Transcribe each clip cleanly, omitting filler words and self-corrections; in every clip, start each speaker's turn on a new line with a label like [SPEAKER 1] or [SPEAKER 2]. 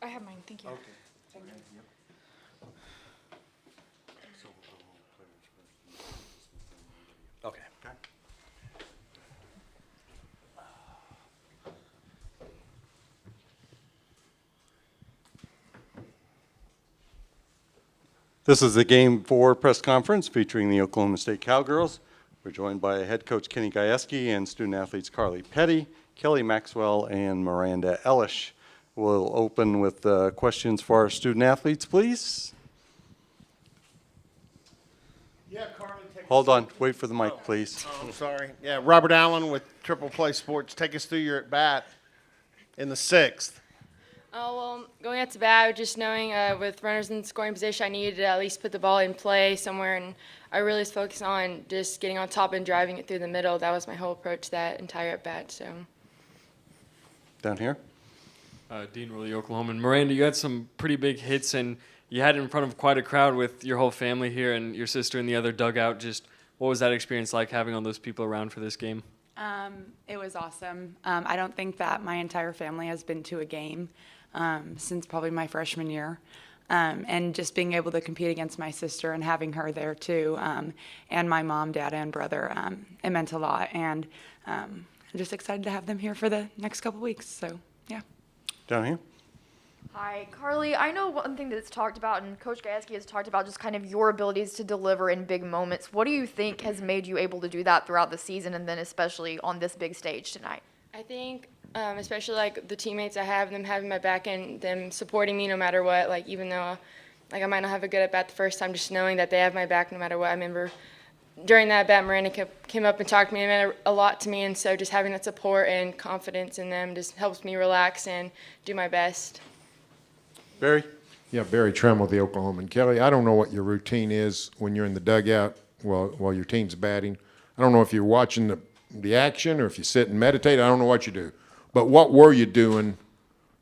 [SPEAKER 1] I have mine. Thank you.
[SPEAKER 2] Okay.
[SPEAKER 3] Okay.
[SPEAKER 2] Okay.
[SPEAKER 3] This is the Game 4 press conference featuring the Oklahoma State Cowgirls. We're joined by head coach Kenny Gajewski and student athletes Carly Petty, Kelly Maxwell, and Miranda Ellish. We'll open with questions for our student athletes, please.
[SPEAKER 2] Yeah, Carly,
[SPEAKER 3] Hold on. Wait for the mic, please.
[SPEAKER 2] I'm sorry. Yeah, Robert Allen with Triple Play Sports. Take us through your at-bat in the sixth.
[SPEAKER 4] Oh, well, going out to bat, just knowing with runners in scoring position, I needed to at least put the ball in play somewhere, and I really was focused on just getting on top and driving it through the middle. That was my whole approach to that entire at-bat. So.
[SPEAKER 3] Down here.
[SPEAKER 5] Dean Rowley, Oklahoma. And Miranda, you had some pretty big hits, and you had it in front of quite a crowd with your whole family here and your sister in the other dugout. Just what was that experience like, having all those people around for this game?
[SPEAKER 6] It was awesome. I don't think that my entire family has been to a game since probably my freshman year. And just being able to compete against my sister and having her there too, and my mom, dad, and brother, it meant a lot. And I'm just excited to have them here for the next couple weeks. So, yeah.
[SPEAKER 3] Down here.
[SPEAKER 7] Hi, Carly. I know one thing that's talked about, and Coach Gajewski has talked about, just kind of your abilities to deliver in big moments. What do you think has made you able to do that throughout the season, and then especially on this big stage tonight?
[SPEAKER 4] I think, especially like the teammates I have, them having my back and them supporting me no matter what. Like even though, like I might not have a good at bat the first time, just knowing that they have my back no matter what. I remember during that bat, Miranda came up and talked to me. It meant a lot to me, and so just having that support and confidence in them just helps me relax and do my best.
[SPEAKER 3] Barry.
[SPEAKER 8] Yeah, Barry Tremmel, the Oklahoman. Kelly, I don't know what your routine is when you're in the dugout while your team's batting. I don't know if you're watching the action or if you sit and meditate. I don't know what you do. But what were you doing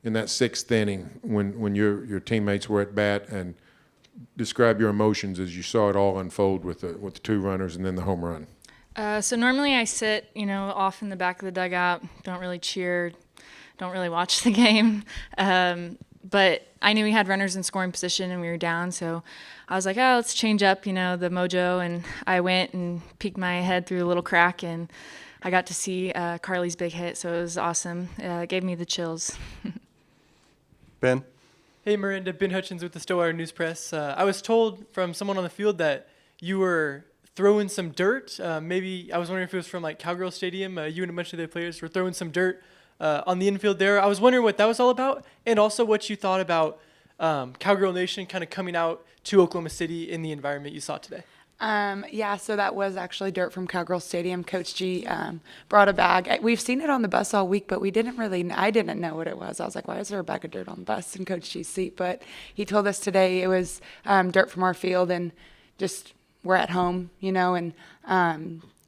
[SPEAKER 8] in that sixth inning when your teammates were at bat, and describe your emotions as you saw it all unfold with the two runners and then the home run?
[SPEAKER 1] So normally I sit, off in the back of the dugout, don't really cheer, don't really watch the game. But I knew we had runners in scoring position and we were down, so I was like, oh, let's change up, the mojo. And I went and peeked my head through a little crack, and I got to see Carly's big hit, so it was awesome. It gave me the chills.
[SPEAKER 3] Ben.
[SPEAKER 9] Hey, Miranda, Ben Hutchins with the Stillwater News Press. I was told from someone on the field that you were throwing some dirt. Maybe I was wondering if it was from like Cowgirls Stadium. You and a bunch of the players were throwing some dirt on the infield there. I was wondering what that was all about, and also what you thought about Cowgirl Nation kind of coming out to Oklahoma City in the environment you saw today.
[SPEAKER 6] Yeah, so that was actually dirt from Cowgirl Stadium. Coach G brought a bag. We've seen it on the bus all week, but I didn't know what it was. I was like, why is there a bag of dirt on the bus in Coach G's seat? But he told us today it was dirt from our field, and just we're at home, and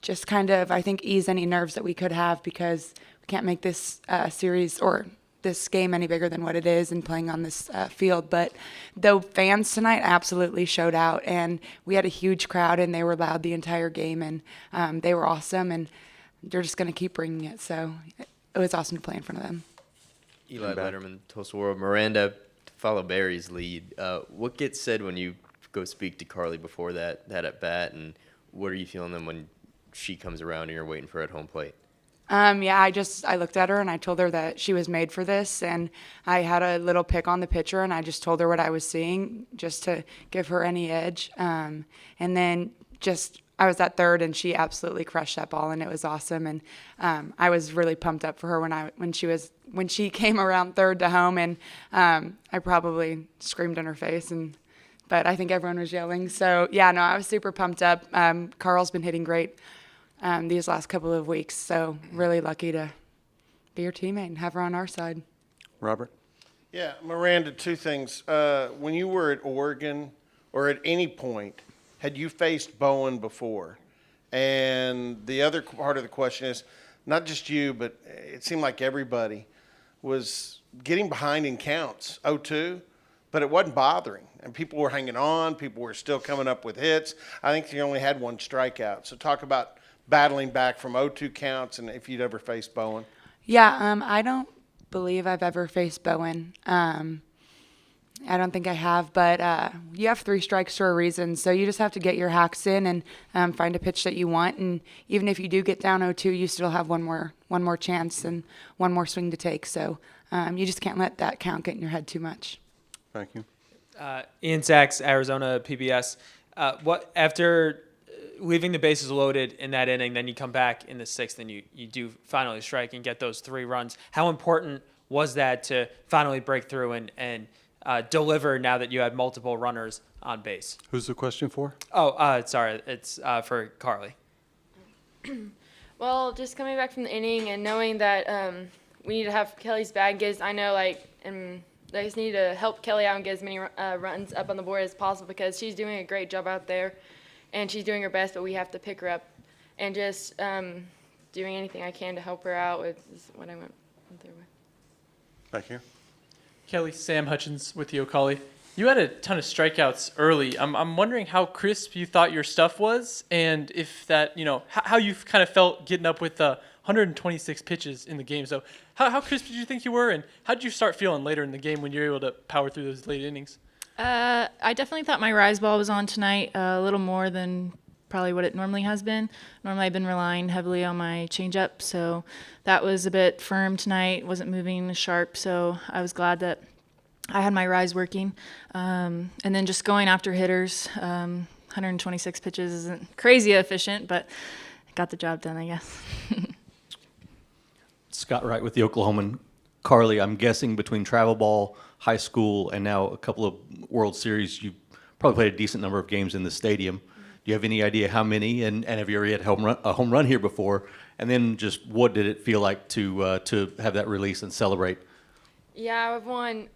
[SPEAKER 6] just kind of, I think, ease any nerves that we could have, because we can't make this series or this game any bigger than what it is and playing on this field. But the fans tonight absolutely showed out, and we had a huge crowd, and they were loud the entire game, and they were awesome, and they're just going to keep bringing it. So it was awesome to play in front of them.
[SPEAKER 10] Eli Letterman, Tulsa World. Miranda, to follow Barry's lead, what gets said when you go speak to Carly before that at bat, and what are you feeling then when she comes around and you're waiting for her at home plate?
[SPEAKER 6] Yeah, I looked at her and I told her that she was made for this, and I had a little pick on the pitcher, and I just told her what I was seeing just to give her any edge. And then I was at third, and she absolutely crushed that ball, and it was awesome. And I was really pumped up for her when she came around third to home, and I probably screamed in her face, but I think everyone was yelling. So yeah, no, I was super pumped up. Carl's been hitting great these last couple of weeks, so really lucky to be her teammate and have her on our side.
[SPEAKER 3] Robert.
[SPEAKER 2] Yeah, Miranda, two things. When you were at Oregon, or at any point, had you faced Bowen before? And the other part of the question is, not just you, but it seemed like everybody was getting behind in counts, 0-2, but it wasn't bothering. And people were hanging on. People were still coming up with hits. I think you only had one strikeout. So talk about battling back from 0-2 counts, and if you'd ever faced Bowen.
[SPEAKER 6] Yeah, I don't believe I've ever faced Bowen. I don't think I have, but you have 3 strikes for a reason. So you just have to get your hacks in and find a pitch that you want. And even if you do get down 0-2, you still have one more chance and one more swing to take. So you just can't let that count get in your head too much.
[SPEAKER 3] Thank you.
[SPEAKER 11] Ian Sachs, Arizona PBS. What after leaving the bases loaded in that inning, then you come back in the 6th and you do finally strike and get those 3 runs. How important was that to finally break through and deliver now that you had multiple runners on base?
[SPEAKER 3] Who's the question for?
[SPEAKER 11] Sorry, it's for Carly.
[SPEAKER 4] Well, just coming back from the inning and knowing that we need to have Kelly's bag gives, I know I just need to help Kelly out and get as many runs up on the board as possible because she's doing a great job out there and she's doing her best, but we have to pick her up and just doing anything I can to help her out with is what I went there with.
[SPEAKER 3] Back here.
[SPEAKER 9] Kelly, Sam Hutchins with the Ocali. You had a ton of strikeouts early. I'm wondering how crisp you thought your stuff was, and if that, how you kind of felt getting up with 126 pitches in the game. So how crisp did you think you were, and how did you start feeling later in the game when you were able to power through those late innings?
[SPEAKER 1] I definitely thought my rise ball was on tonight a little more than probably what it normally has been. Normally I've been relying heavily on my changeup, so that was a bit firm tonight, wasn't moving sharp, so I was glad that I had my rise working. And then just going after hitters, 126 pitches isn't crazy efficient, but got the job done, I guess.
[SPEAKER 12] Scott Wright with the Oklahoman. Carly, I'm guessing between travel ball, high school, and now a couple of World Series, you've probably played a decent number of games in the stadium. Do you have any idea how many, and have you already had a home run here before? And then just what did it feel like to have that release and celebrate?
[SPEAKER 4] Yeah, I've won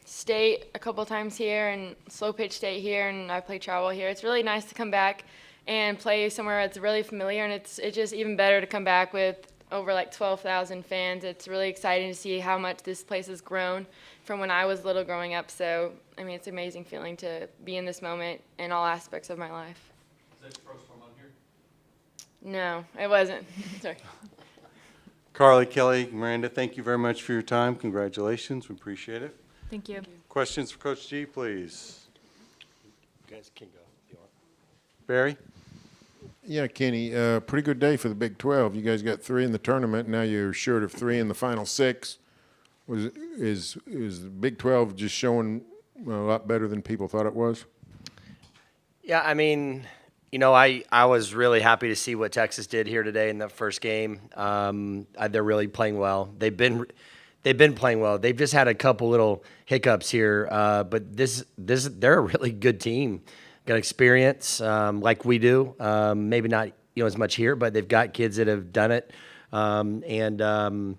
[SPEAKER 4] state a couple times here and slow pitch state here, and I play travel here. It's really nice to come back and play somewhere that's really familiar, and it's just even better to come back with over like 12,000 fans. It's really exciting to see how much this place has grown from when I was little growing up. So, I mean, it's an amazing feeling to be in this moment in all aspects of my life.
[SPEAKER 12] Is that your first home run here?
[SPEAKER 4] No, it wasn't. Sorry.
[SPEAKER 3] Carly, Kelly, Miranda, thank you very much for your time. Congratulations. We appreciate it.
[SPEAKER 1] Thank you.
[SPEAKER 3] Questions for Coach G, please.
[SPEAKER 2] You guys can go if you want.
[SPEAKER 3] Barry?
[SPEAKER 8] Yeah, Kenny, pretty good day for the Big 12. You guys got 3 in the tournament. Now you're short of 3 in the final 6. Is the Big 12 just showing a lot better than people thought it was?
[SPEAKER 13] Yeah, I mean, I was really happy to see what Texas did here today in the first game. They're really playing well. They've been playing well. They've just had a couple little hiccups here, but they're a really good team. Got experience like we do. Maybe not as much here, but they've got kids that have done it. And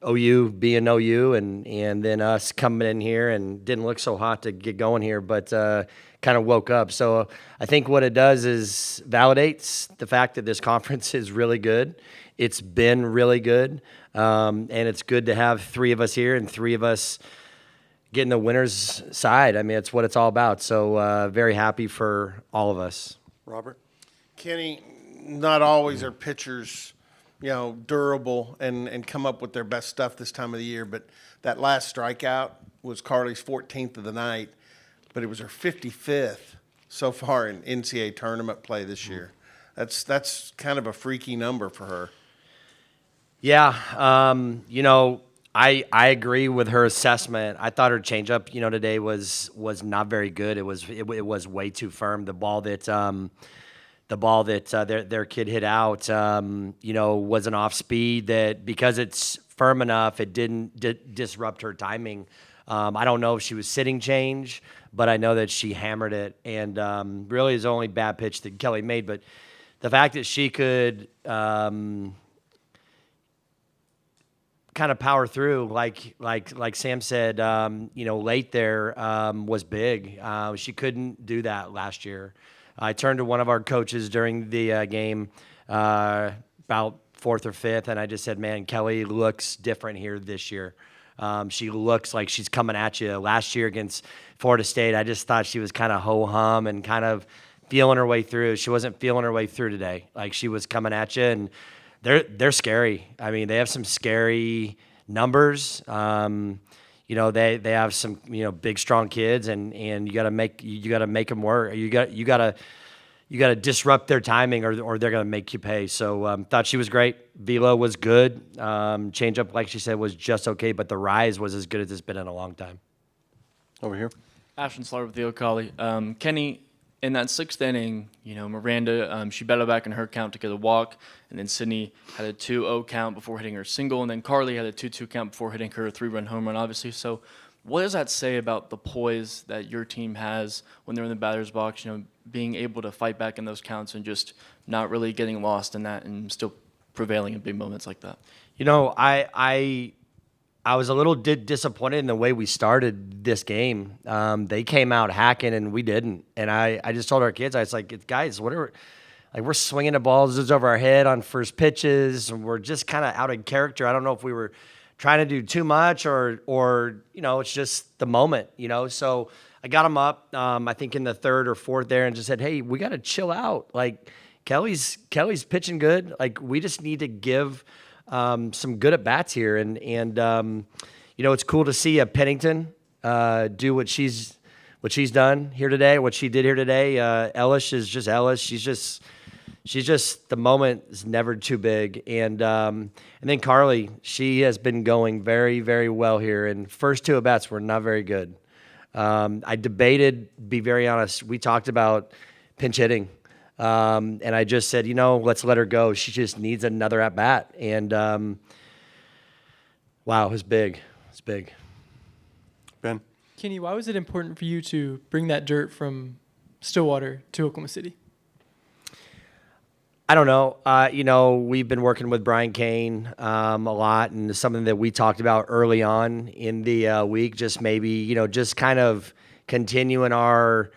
[SPEAKER 13] OU being OU, and then us coming in here and didn't look so hot to get going here, but kind of woke up. So I think what it does is validates the fact that this conference is really good. It's been really good, and it's good to have 3 of us here and 3 of us getting the winner's side. I mean, it's what it's all about. So very happy for all of us.
[SPEAKER 3] Robert?
[SPEAKER 2] Kenny, not always are pitchers, durable and come up with their best stuff this time of the year. But that last strikeout was Carly's 14th of the night, but it was her 55th so far in NCAA tournament play this year. That's kind of a freaky number for her.
[SPEAKER 13] Yeah, I agree with her assessment. I thought her changeup, today was not very good. It was way too firm. The ball that their kid hit out, was an off speed that because it's firm enough, it didn't disrupt her timing. I don't know if she was sitting change, but I know that she hammered it, and really is the only bad pitch that Kelly made. But the fact that she could kind of power through, like Sam said, late there was big. She couldn't do that last year. I turned to one of our coaches during the game about 4th or 5th, and I just said, man, Kelly looks different here this year. She looks like she's coming at you. Last year against Florida State, I just thought she was kind of ho-hum and kind of feeling her way through. She wasn't feeling her way through today. Like, she was coming at you, and they're scary. I mean, they have some scary numbers. they have some big strong kids, and you got to make them work. You got to disrupt their timing, or they're going to make you pay. So thought she was great. Velo was good. Changeup, like she said, was just okay, but the rise was as good as it's been in a long time.
[SPEAKER 3] Over here.
[SPEAKER 14] Ashton Slaughter with the O'Collie. Kenny, in that 6th inning, Miranda, she battled back in her count to get a walk, and then Sydney had a 2-0 count before hitting her single, and then Carly had a 2-2 count before hitting her 3-run home run, obviously. So what does that say about the poise that your team has when they're in the batter's box, being able to fight back in those counts and just not really getting lost in that and still prevailing in big moments like that?
[SPEAKER 13] I was a little disappointed in the way we started this game. They came out hacking and we didn't. And I just told our kids, I was like, guys, whatever. Like, we're swinging the balls over our head on first pitches, and we're just kind of out of character. I don't know if we were trying to do too much or it's just the moment, So I got them up, I think in the 3rd or 4th there, and just said, hey, we got to chill out. Like, Kelly's pitching good. Like, we just need to give some good at bats here, and it's cool to see Pennington do what she's done here today, what she did here today. Ellis is just Ellis. She's just the moment is never too big, and then Carly, she has been going very, very well here. And first 2 at bats were not very good. I debated, be very honest. We talked about pinch hitting. And I just said, let's let her go. She just needs another at bat. And wow, it was big. It's big.
[SPEAKER 3] Ben?
[SPEAKER 9] Kenny, why was it important for you to bring that dirt from Stillwater to Oklahoma City?
[SPEAKER 13] I don't know. We've been working with Brian Kane a lot, and something that we talked about early on in the week, just maybe, just kind of continuing our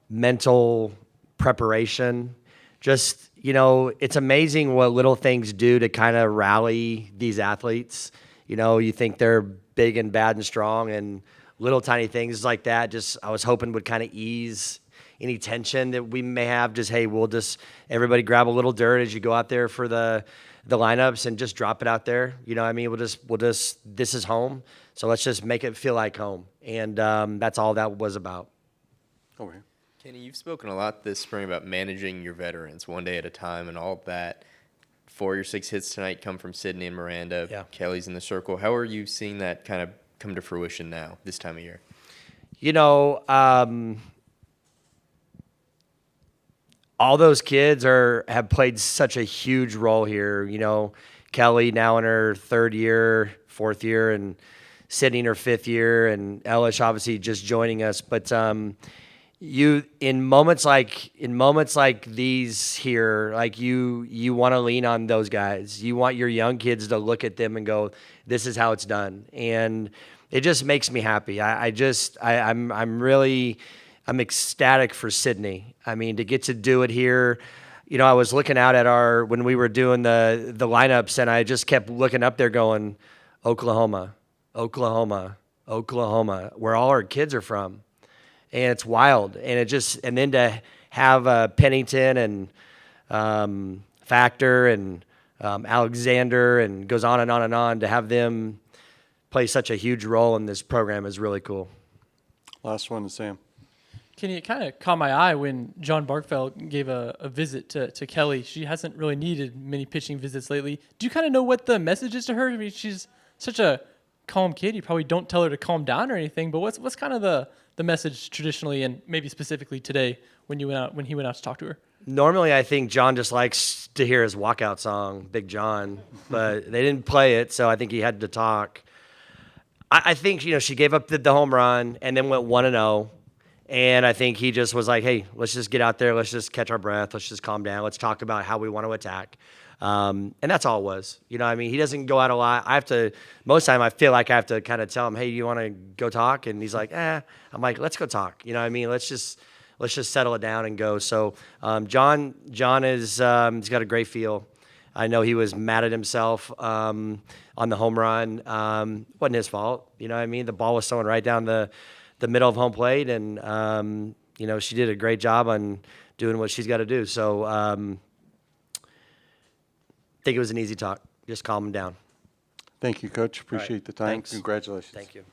[SPEAKER 13] mental preparation. Just, it's amazing what little things do to kind of rally these athletes. You think they're big and bad and strong, and little tiny things like that just, I was hoping would kind of ease any tension that we may have. Just, hey, everybody grab a little dirt as you go out there for the lineups and just drop it out there. We'll just, this is home. So let's just make it feel like home. And that's all that was about.
[SPEAKER 3] Over here.
[SPEAKER 10] Kenny, you've spoken a lot this spring about managing your veterans one day at a time and all of that. 4 of your 6 hits tonight come from Sydney and Miranda.
[SPEAKER 13] Yeah.
[SPEAKER 10] Kelly's in the circle. How are you seeing that kind of come to fruition now, this time of year?
[SPEAKER 13] All those kids have played such a huge role here. Kelly now in her 3rd year, 4th year, and Sydney in her 5th year, and Ellis obviously just joining us. But in moments like these here, like you want to lean on those guys. You want your young kids to look at them and go, "This is how it's done," and it just makes me happy. I'm ecstatic for Sydney. To get to do it here. I was looking out at when we were doing the lineups, and I just kept looking up there going, Oklahoma, Oklahoma, Oklahoma, where all our kids are from. And it's wild. And then to have Pennington and Factor and Alexander, and goes on and on and on, to have them play such a huge role in this program is really cool.
[SPEAKER 3] Last one is Sam.
[SPEAKER 9] Kenny, it kind of caught my eye when John Barkfeld gave a visit to Kelly. She hasn't really needed many pitching visits lately. Do you kind of know what the message is to her? She's such a calm kid. You probably don't tell her to calm down or anything, but what's kind of the message traditionally, and maybe specifically today when he went out to talk to her? Normally, I think John just likes to hear his walkout song, Big John, but they didn't play it, so I think he had to talk. I think she gave up the home run and then went 1-0. And I think he just was like, hey, let's just get out there. Let's just catch our breath. Let's just calm down. Let's talk about how we want to attack. And that's all it was. He doesn't go out a lot. Most of the time I feel like I have to kind of tell him, hey, you want to go talk? And he's like, I'm like, let's go talk. Let's just settle it down and go. So John is, he's got a great feel. I know he was mad at himself on the home run. Wasn't his fault. The ball was thrown right down the middle of home plate, and she did a great job on doing what she's got to do. So I think it was an easy talk. Just calm him down.
[SPEAKER 3] Thank you, Coach. Appreciate the time.
[SPEAKER 13] Thanks.
[SPEAKER 3] Congratulations.
[SPEAKER 13] Thank you.